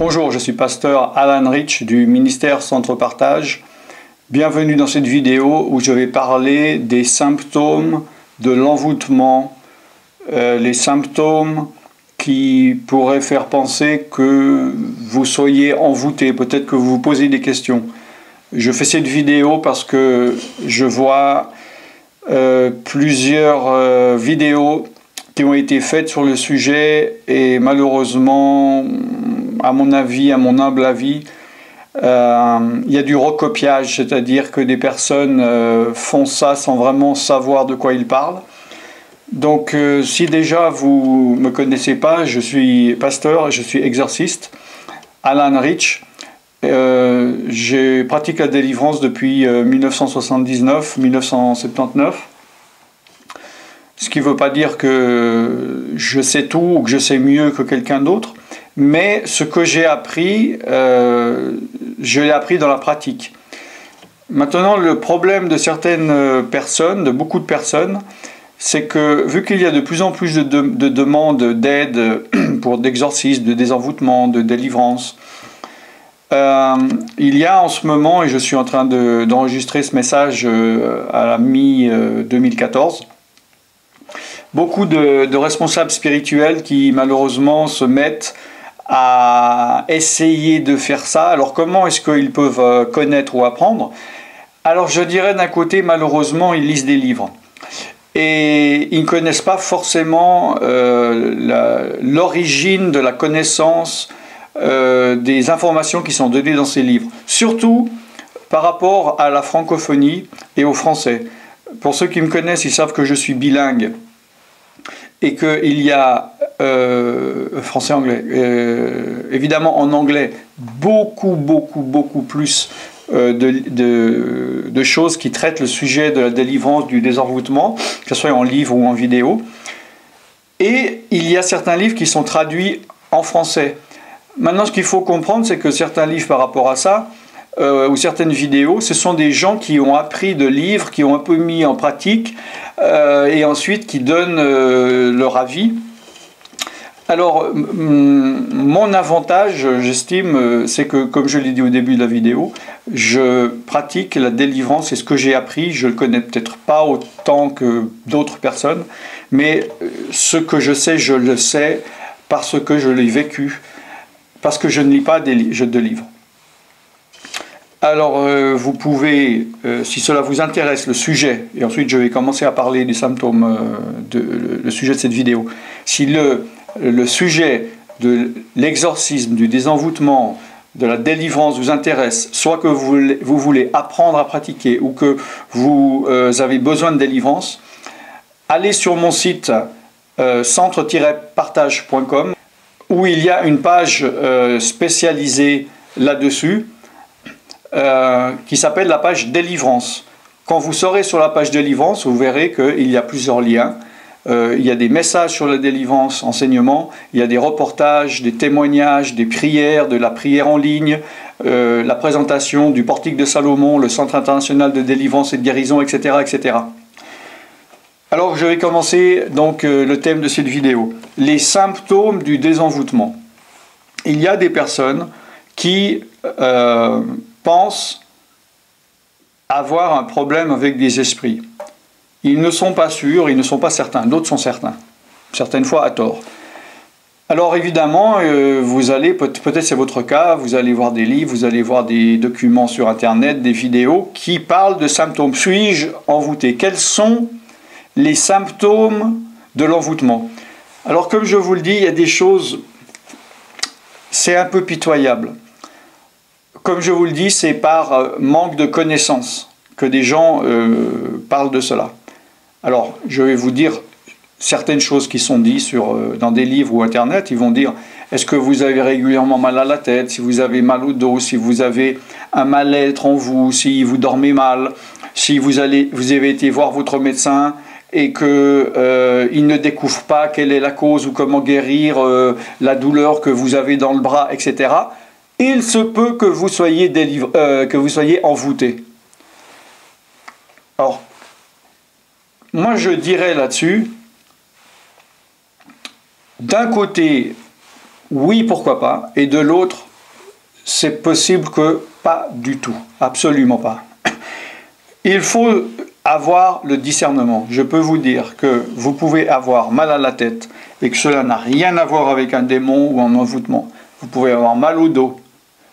Bonjour, je suis pasteur Alan Rich du ministère Centre Partage. Bienvenue dans cette vidéo où je vais parler des symptômes de l'envoûtement, les symptômes qui pourraient faire penser que vous soyez envoûté, peut-être que vous vous posez des questions. Je fais cette vidéo parce que je vois plusieurs vidéos qui ont été faites sur le sujet et malheureusement, à mon avis, à mon humble avis, il y a du recopiage, c'est-à-dire que des personnes font ça sans vraiment savoir de quoi ils parlent. Donc si déjà vous ne me connaissez pas, je suis pasteur, je suis exorciste, Alan Rich. Je pratique la délivrance depuis 1979-1979. Ce qui ne veut pas dire que je sais tout ou que je sais mieux que quelqu'un d'autre, mais ce que j'ai appris, je l'ai appris dans la pratique. Maintenant, le problème de certaines personnes, de beaucoup de personnes, c'est que vu qu'il y a de plus en plus de demandes d'aide pour d'exorcisme, de désenvoûtement, de délivrance, il y a en ce moment, et je suis en train d'enregistrer ce message à la mi-2014, beaucoup de responsables spirituels qui malheureusement se mettent à essayer de faire ça. Alors comment est-ce qu'ils peuvent connaître ou apprendre? Alors je dirais d'un côté, malheureusement, ils lisent des livres. Et ils ne connaissent pas forcément l'origine de la connaissance des informations qui sont données dans ces livres. Surtout par rapport à la francophonie et au français. Pour ceux qui me connaissent, ils savent que je suis bilingue. Et qu'il y a français-anglais, évidemment en anglais, beaucoup plus de choses qui traitent le sujet de la délivrance, du désenvoûtement, que ce soit en livre ou en vidéo. Et il y a certains livres qui sont traduits en français. Maintenant, ce qu'il faut comprendre, c'est que certains livres par rapport à ça, ou certaines vidéos, ce sont des gens qui ont appris de livres, qui ont un peu mis en pratique, et ensuite qui donnent leur avis. Alors, mon avantage, j'estime, c'est que, comme je l'ai dit au début de la vidéo, je pratique la délivrance, et ce que j'ai appris, je le connais peut-être pas autant que d'autres personnes, mais ce que je sais, je le sais parce que je l'ai vécu, parce que je ne lis pas de livres. Alors, vous pouvez, si cela vous intéresse, le sujet, et ensuite je vais commencer à parler des symptômes, le sujet de cette vidéo. Si le sujet de l'exorcisme, du désenvoûtement, de la délivrance vous intéresse, soit que vous voulez apprendre à pratiquer ou que vous avez besoin de délivrance, allez sur mon site centre-partage.com où il y a une page spécialisée là-dessus, qui s'appelle la page délivrance. Quand vous serez sur la page délivrance, vous verrez qu'il y a plusieurs liens. Il y a des messages sur la délivrance, enseignement, il y a des reportages, des témoignages, des prières, de la prière en ligne, la présentation du portique de Salomon, le Centre international de délivrance et de guérison, etc., etc. Alors je vais commencer donc le thème de cette vidéo, les symptômes du désenvoûtement. Il y a des personnes qui pensent avoir un problème avec des esprits. Ils ne sont pas sûrs, ils ne sont pas certains, d'autres sont certains, certaines fois à tort. Alors évidemment, vous allez, peut-être c'est votre cas, vous allez voir des livres, vous allez voir des documents sur internet, des vidéos qui parlent de symptômes. Suis-je envoûté? Quels sont les symptômes de l'envoûtement? Alors comme je vous le dis, il y a des choses, c'est un peu pitoyable. Comme je vous le dis, c'est par manque de connaissances que des gens parlent de cela. Alors, je vais vous dire certaines choses qui sont dites dans des livres ou Internet. Ils vont dire, est-ce que vous avez régulièrement mal à la tête, si vous avez mal au dos, si vous avez un mal-être en vous, si vous dormez mal, si vous avez été voir votre médecin et qu'il ne découvre pas quelle est la cause ou comment guérir la douleur que vous avez dans le bras, etc. Il se peut que vous soyez envoûté. Alors, moi je dirais là-dessus, d'un côté, oui, pourquoi pas, et de l'autre, c'est possible que pas du tout, absolument pas. Il faut avoir le discernement. Je peux vous dire que vous pouvez avoir mal à la tête et que cela n'a rien à voir avec un démon ou un envoûtement. Vous pouvez avoir mal au dos.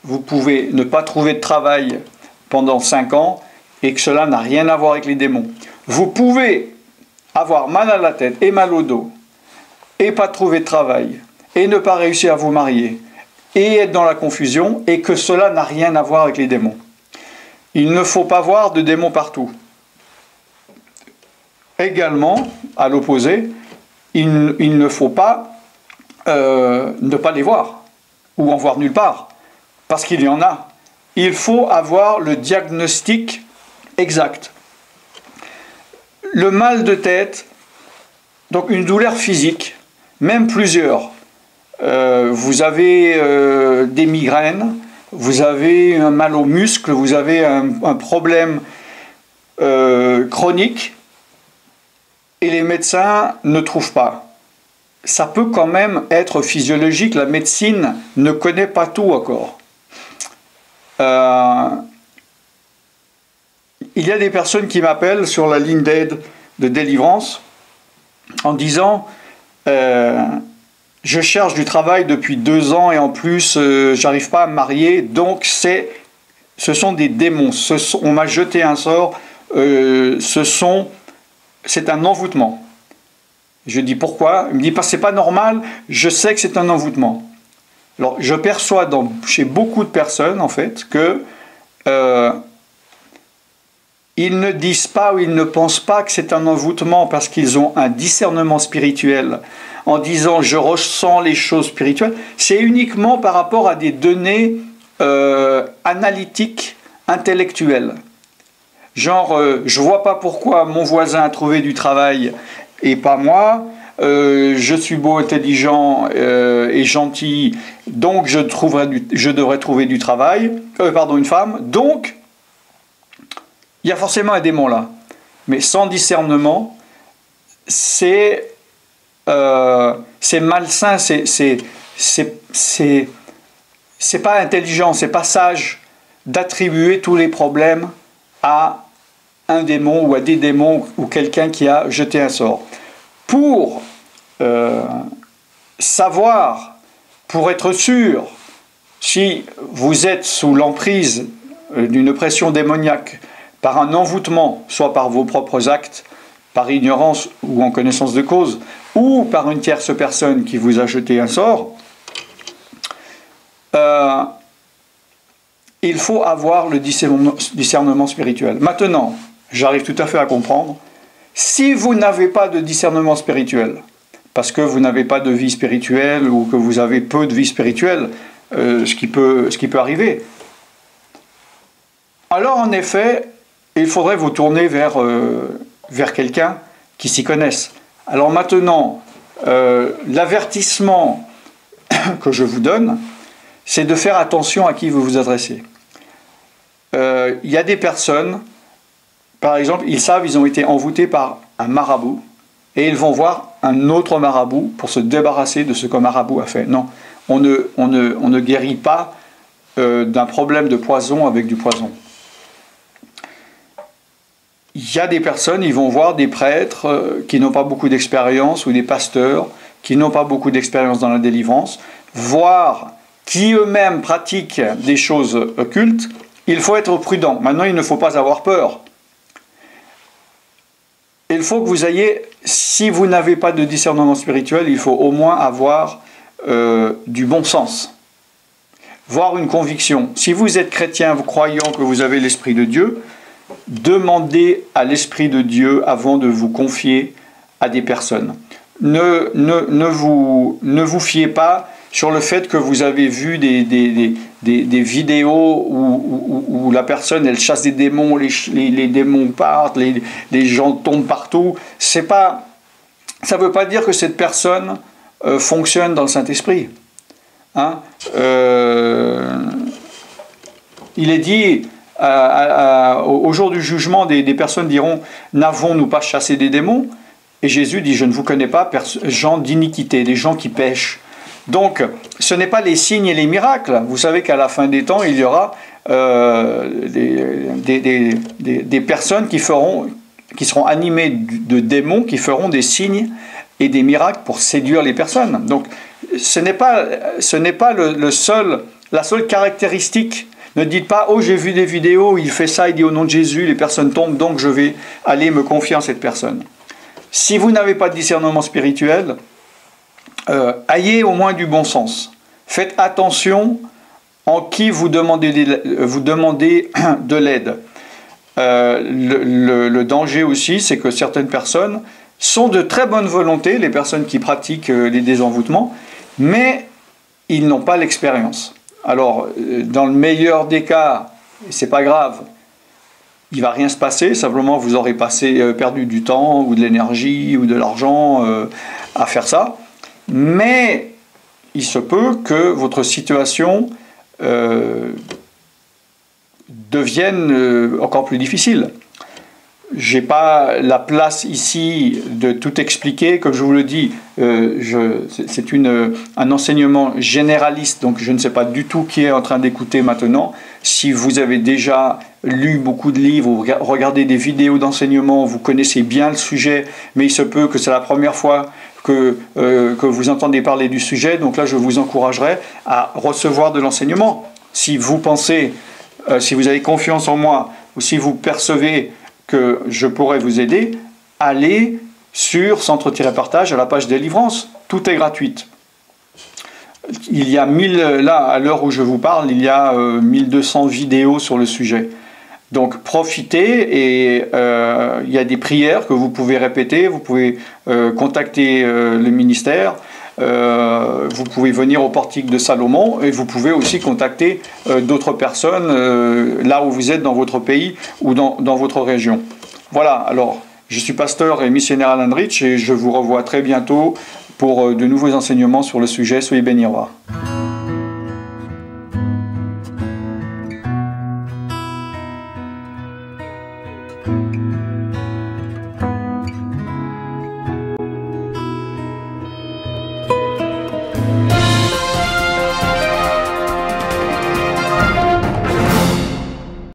Vous pouvez ne pas trouver de travail pendant 5 ans et que cela n'a rien à voir avec les démons. Vous pouvez avoir mal à la tête et mal au dos et pas trouver de travail et ne pas réussir à vous marier et être dans la confusion et que cela n'a rien à voir avec les démons. Il ne faut pas voir de démons partout. Également, à l'opposé, il ne faut pas ne pas les voir ou en voir nulle part, parce qu'il y en a. Il faut avoir le diagnostic exact. Le mal de tête, donc une douleur physique, même plusieurs. Vous avez des migraines, vous avez un mal aux muscles, vous avez un problème chronique, et les médecins ne trouvent pas. Ça peut quand même être physiologique, la médecine ne connaît pas tout encore. Il y a des personnes qui m'appellent sur la ligne d'aide de délivrance en disant je cherche du travail depuis 2 ans et en plus j'arrive pas à me marier, donc c'est ce sont des démons. On m'a jeté un sort, c'est un envoûtement. Je dis pourquoi? Il me dit parce que c'est pas normal, je sais que c'est un envoûtement. Alors je perçois chez beaucoup de personnes en fait que ils ne disent pas ou ils ne pensent pas que c'est un envoûtement parce qu'ils ont un discernement spirituel en disant je ressens les choses spirituelles. C'est uniquement par rapport à des données analytiques, intellectuelles. Genre, je vois pas pourquoi mon voisin a trouvé du travail et pas moi. Je suis beau, intelligent et gentil, donc je devrais trouver du travail. Une femme. Donc, il y a forcément un démon là. Mais sans discernement, c'est malsain, c'est pas intelligent, c'est pas sage d'attribuer tous les problèmes à un démon ou à des démons ou quelqu'un qui a jeté un sort. Pour savoir, pour être sûr, si vous êtes sous l'emprise d'une oppression démoniaque par un envoûtement, soit par vos propres actes, par ignorance ou en connaissance de cause, ou par une tierce personne qui vous a jeté un sort, il faut avoir le discernement spirituel. Maintenant, j'arrive tout à fait à comprendre, si vous n'avez pas de discernement spirituel, parce que vous n'avez pas de vie spirituelle ou que vous avez peu de vie spirituelle, ce qui peut arriver, alors en effet, il faudrait vous tourner vers quelqu'un qui s'y connaisse. Alors maintenant, l'avertissement que je vous donne, c'est de faire attention à qui vous vous adressez. Il y a des personnes, par exemple, ils ont été envoûtés par un marabout, et ils vont voir un autre marabout pour se débarrasser de ce qu'un marabout a fait. Non, on ne guérit pas d'un problème de poison avec du poison. Il y a des personnes, ils vont voir des prêtres qui n'ont pas beaucoup d'expérience, ou des pasteurs qui n'ont pas beaucoup d'expérience dans la délivrance, voire qui eux-mêmes pratiquent des choses occultes. Il faut être prudent. Maintenant, il ne faut pas avoir peur. Il faut que vous ayez, si vous n'avez pas de discernement spirituel, il faut au moins avoir du bon sens, voire une conviction. Si vous êtes chrétien, vous croyant que vous avez l'Esprit de Dieu, demandez à l'Esprit de Dieu avant de vous confier à des personnes. Ne vous fiez pas sur le fait que vous avez vu des vidéos où la personne elle chasse des démons, les démons partent, les gens tombent partout. Ça ne veut pas dire que cette personne fonctionne dans le Saint-Esprit. Hein? Il est dit au jour du jugement, des personnes diront « N'avons-nous pas chassé des démons ?» Et Jésus dit « Je ne vous connais pas, gens d'iniquité, des gens qui pêchent. » Donc, ce n'est pas les signes et les miracles. Vous savez qu'à la fin des temps, il y aura des personnes qui seront animées de démons, qui feront des signes et des miracles pour séduire les personnes. Donc, ce n'est pas la seule caractéristique. Ne dites pas « Oh, j'ai vu des vidéos, il fait ça, il dit au nom de Jésus, les personnes tombent, donc je vais aller me confier en cette personne. » Si vous n'avez pas de discernement spirituel, ayez au moins du bon sens. Faites attention en qui vous demandez de l'aide. Le danger aussi, c'est que certaines personnes sont de très bonne volonté, les personnes qui pratiquent les désenvoûtements, mais ils n'ont pas l'expérience. Alors, dans le meilleur des cas, c'est pas grave, il ne va rien se passer, simplement vous aurez perdu du temps ou de l'énergie ou de l'argent à faire ça, mais il se peut que votre situation devienne encore plus difficile. Je n'ai pas la place ici de tout expliquer, comme je vous le dis, c'est un enseignement généraliste, donc je ne sais pas du tout qui est en train d'écouter maintenant. Si vous avez déjà lu beaucoup de livres, ou regardé des vidéos d'enseignement, vous connaissez bien le sujet, mais il se peut que c'est la première fois que vous entendez parler du sujet, donc là je vous encouragerai à recevoir de l'enseignement. Si vous pensez, si vous avez confiance en moi, ou si vous percevez que je pourrais vous aider, allez sur Centre-Partage à la page délivrance. Tout est gratuit. Il y a là, à l'heure où je vous parle, il y a 1200 vidéos sur le sujet. Donc profitez et il y a des prières que vous pouvez répéter, vous pouvez contacter le ministère, vous pouvez venir au portique de Salomon et vous pouvez aussi contacter d'autres personnes là où vous êtes dans votre pays ou dans votre région. Voilà, alors je suis pasteur et missionnaire Alan Rich et je vous revois très bientôt pour de nouveaux enseignements sur le sujet. Soyez bénis, au revoir.